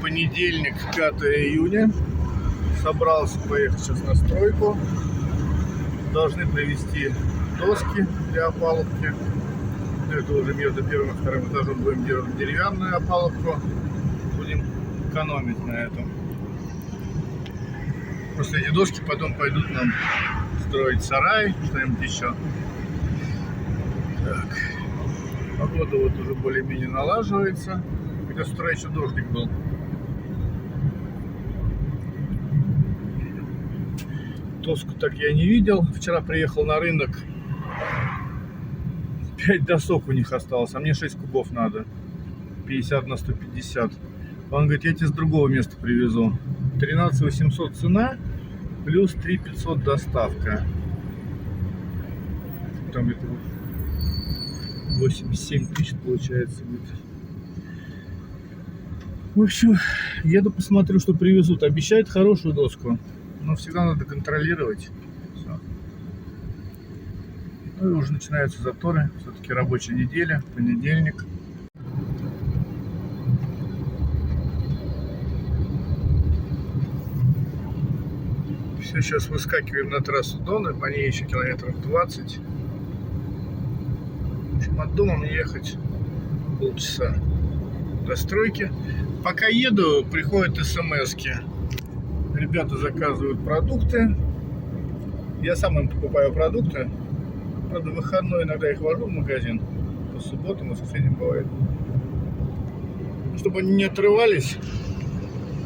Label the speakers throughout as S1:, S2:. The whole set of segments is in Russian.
S1: понедельник, 5 июня. Собрался поехать сейчас на стройку. Должны привезти доски для опалубки. Это уже между первым и вторым этажом будем делать деревянную опалубку. Будем экономить на этом. После эти доски потом пойдут нам строить сарай, что-нибудь еще. Так. Погода вот уже более-менее налаживается. Хотя с утра еще дождик был. Доску так я не видел. Вчера приехал на рынок. 5 досок у них осталось, а мне 6 кубов надо. 50 на 150. Он говорит, я тебе с другого места привезу. 13 800 цена, плюс 3 500 доставка. Там это 87 тысяч получается. В общем, еду посмотрю, что привезут. Обещают хорошую доску, но всегда надо контролировать. Все. Ну и уже начинаются заторы. Все-таки рабочая неделя, понедельник. Все, сейчас выскакиваем на трассу Дона, по ней еще километров 20. В общем, от дома мне ехать полчаса до стройки. Пока еду, приходят смс-ки. Ребята заказывают продукты. Я сам им покупаю продукты. Правда, в выходной иногда их вожу в магазин. По субботам, воскресеньям бывает. Чтобы они не отрывались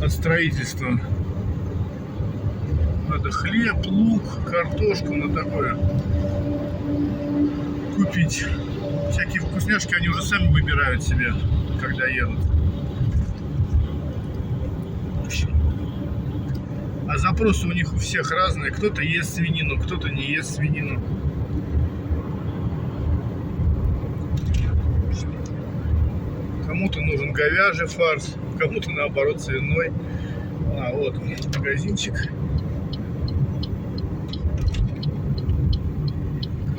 S1: от строительства. Надо хлеб, лук, картошку, на такое купить. Всякие вкусняшки они уже сами выбирают себе, когда едут. А запросы у них у всех разные. Кто-то ест свинину, кто-то не ест свинину. Кому-то нужен говяжий фарш, кому-то наоборот свиной. А вот магазинчик.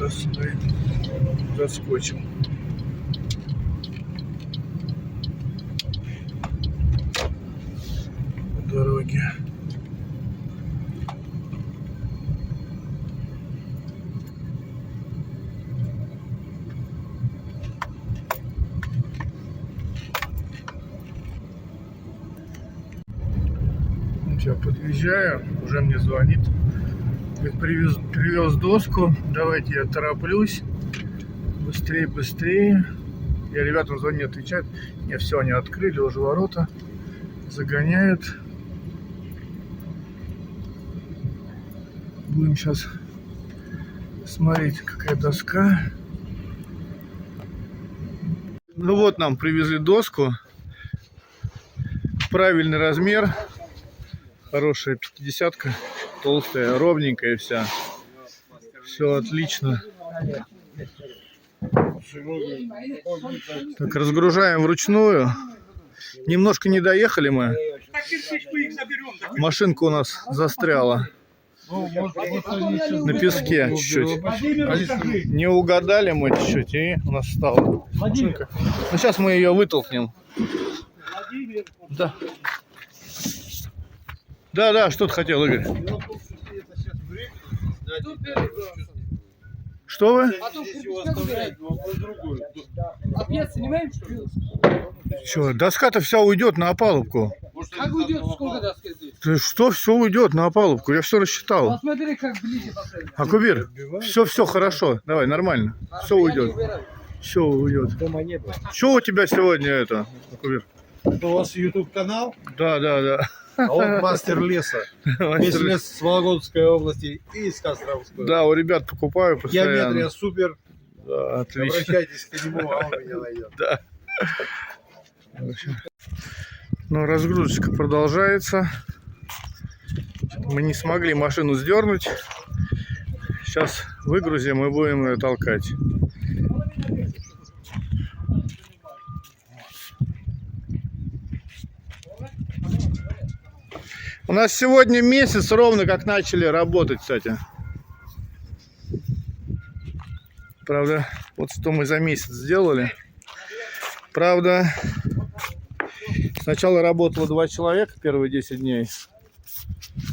S1: Сюда заскочим. По дороге. Сейчас подъезжаю, уже мне звонит. Привез доску, давайте я тороплюсь, быстрее. Я ребятам звоню, отвечают. Не, все, они открыли уже ворота, загоняют. Будем сейчас смотреть, какая доска. Ну вот, нам привезли доску, правильный размер, хорошая 50-ка. Толстая, ровненькая вся. Все отлично. Так, разгружаем вручную. Немножко не доехали мы. Машинка у нас застряла на песке чуть-чуть. Не угадали мы чуть-чуть, и у нас стала машинка. Ну, сейчас мы ее вытолкнем. Да. Да, что ты хотел, Игорь? Что вы? Что, доска-то вся уйдет на опалубку.
S2: Как уйдет? Сколько доски здесь?
S1: Ты что, все уйдет на опалубку? Я все рассчитал.
S2: Посмотри, как ближе поставить.
S1: Акубир, все хорошо. Давай, нормально. Все уйдет. Все уйдет. Что у тебя сегодня это, Акубир?
S3: Это у вас YouTube канал?
S1: Да.
S3: А он мастер леса. Весь лес с Вологодской области и из Костромской.
S1: Да, у ребят покупаю постоянно.
S3: Геометрия супер.
S1: Да, отлично.
S3: Обращайтесь к нему, а он меня найдет.
S1: Да. Ну, разгрузочка продолжается. Мы не смогли машину сдернуть. Сейчас выгрузим и будем ее толкать. У нас сегодня месяц ровно как начали работать, кстати. Правда, вот что мы за месяц сделали. Правда, Сначала работало 2 человека первые 10 дней.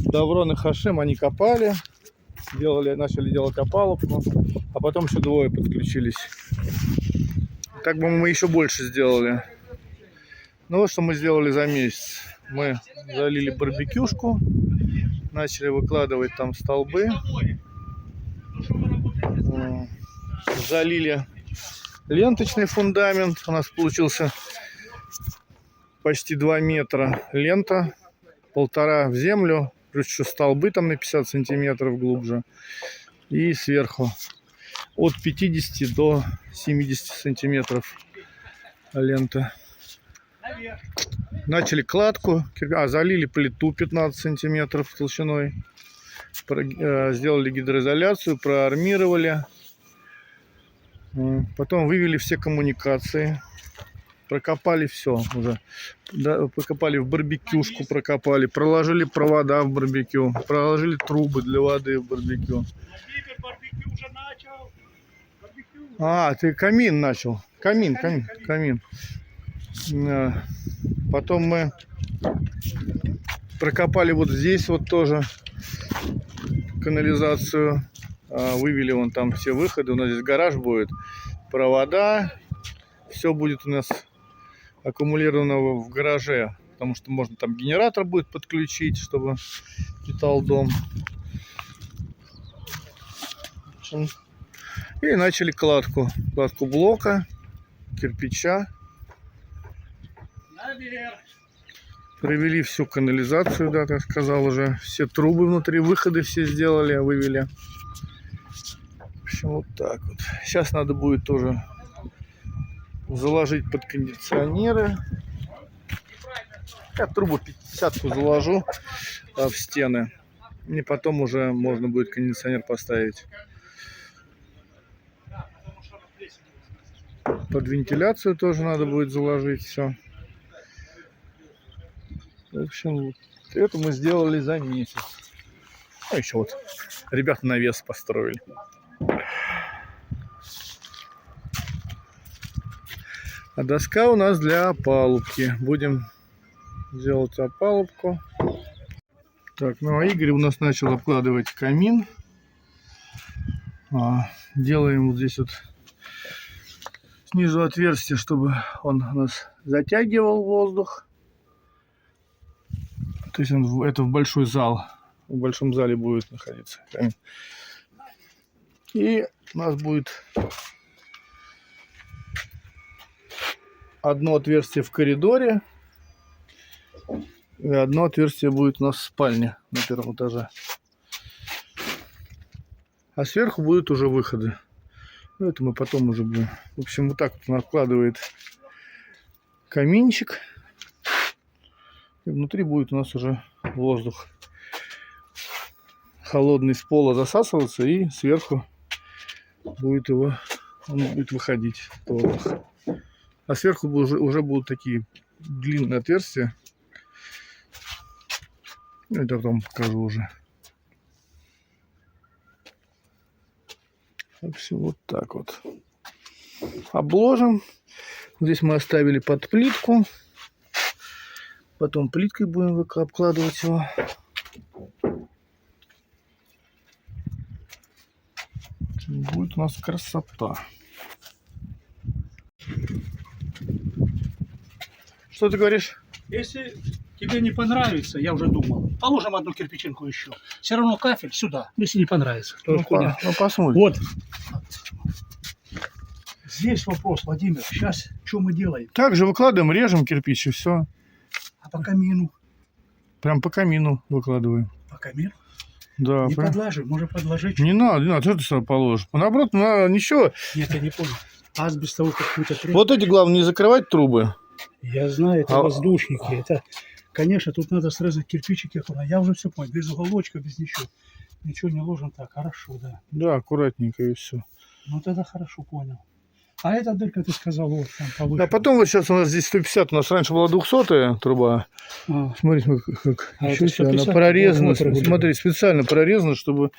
S1: Даврон и Хашим, они копали, начали делать опалубку, а потом еще 2 подключились. Так бы мы еще больше сделали. Ну вот что мы сделали за месяц. Мы залили барбекюшку, начали выкладывать там столбы, залили ленточный фундамент. У нас получился почти 2 метра лента, 1,5 в землю, плюс еще столбы там на 50 сантиметров глубже. И сверху от 50 до 70 сантиметров лента. Начали кладку, залили плиту 15 сантиметров толщиной, сделали гидроизоляцию, проармировали, потом вывели все коммуникации, прокопали все уже, прокопали в барбекюшку, проложили провода в барбекю, проложили трубы для воды в барбекю. Ты камин начал, камин. Потом мы прокопали вот здесь вот тоже канализацию, вывели вон там все выходы. У нас здесь гараж будет, провода, все будет у нас аккумулировано в гараже, потому что можно там генератор будет подключить, чтобы питал дом. И начали кладку блока, кирпича. Провели всю канализацию, да, как сказал уже. Все трубы внутри, выходы все сделали, вывели. В общем, вот так вот. Сейчас надо будет тоже заложить под кондиционеры. Я трубу 50-ку заложу в стены. И потом уже можно будет кондиционер поставить. Под вентиляцию тоже надо будет заложить все. В общем, вот это мы сделали за месяц. А еще вот ребята навес построили. А доска у нас для опалубки. Будем делать опалубку. Так, ну а Игорь у нас начал обкладывать камин. Делаем вот здесь вот снизу отверстие, чтобы он у нас затягивал воздух. То есть это в большой зал. В большом зале будет находиться камин. И у нас будет одно отверстие в коридоре. И одно отверстие будет у нас в спальне на 1-м этаже. А сверху будут уже выходы. Ну, это мы потом уже будем. В общем, вот так вот накладывает каминчик. И внутри будет у нас уже воздух холодный с пола засасываться, и сверху будет он будет выходить воздух. А сверху уже будут такие длинные отверстия. Это потом покажу уже. В общем, вот так вот. Обложим. Здесь мы оставили под плитку. Потом плиткой будем обкладывать его. Будет у нас красота. Что ты говоришь?
S2: Если тебе не понравится, я уже думал, положим одну кирпичинку еще. Все равно кафель сюда, если не понравится.
S1: Посмотрим.
S2: Вот. Здесь вопрос, Владимир. Сейчас что мы делаем?
S1: Также выкладываем, режем кирпич и все.
S2: А по камину?
S1: Прям по камину выкладываем.
S2: По камину?
S1: Да.
S2: Не подложим, может подложить?
S1: Не надо, что ты сюда положишь? Наоборот, ничего.
S2: Нет, я не понял. Асбестовую какую-то трубку.
S1: Вот эти, главное, не закрывать трубы.
S2: Я знаю, это воздушники. Это, конечно, тут надо срезать кирпичики. Я уже все понял. Без уголочка, без ничего. Ничего не ложим так. Хорошо, да.
S1: Да, аккуратненько и все.
S2: Ну, тогда хорошо понял. А эта дырка, ты сказал, вот там повыше.
S1: А потом вот сейчас у нас здесь 150, у нас раньше была 200-я труба. Смотри, как
S2: А
S1: еще
S2: это 150,
S1: она прорезана.
S2: вот,
S1: Смотри, специально прорезана, чтобы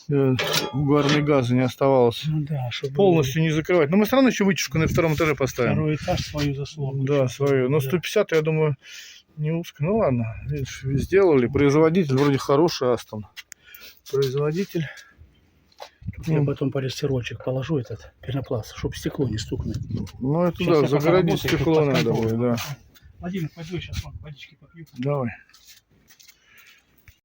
S1: Угарной газа не оставалось.
S2: Ну да, чтобы
S1: Полностью не закрывать. Но мы все равно еще вытяжку на втором этаже поставим.
S2: второй этаж свою заслонку.
S1: Да, свою. Но
S2: Да.
S1: 150, я думаю, не узко. Ну ладно, видишь, сделали. Производитель вроде хороший, Астон. Производитель.
S2: Тут я потом полистирольчик положу этот пенопласт, чтобы стекло не стукнет.
S1: Ну это
S2: Сейчас
S1: да,
S2: я пока
S1: загородить
S2: работаю,
S1: стекло
S2: тут под
S1: надо
S2: контролем.
S1: будет, да.
S2: Владимир, пойду я сейчас вон водички попью.
S1: Давай.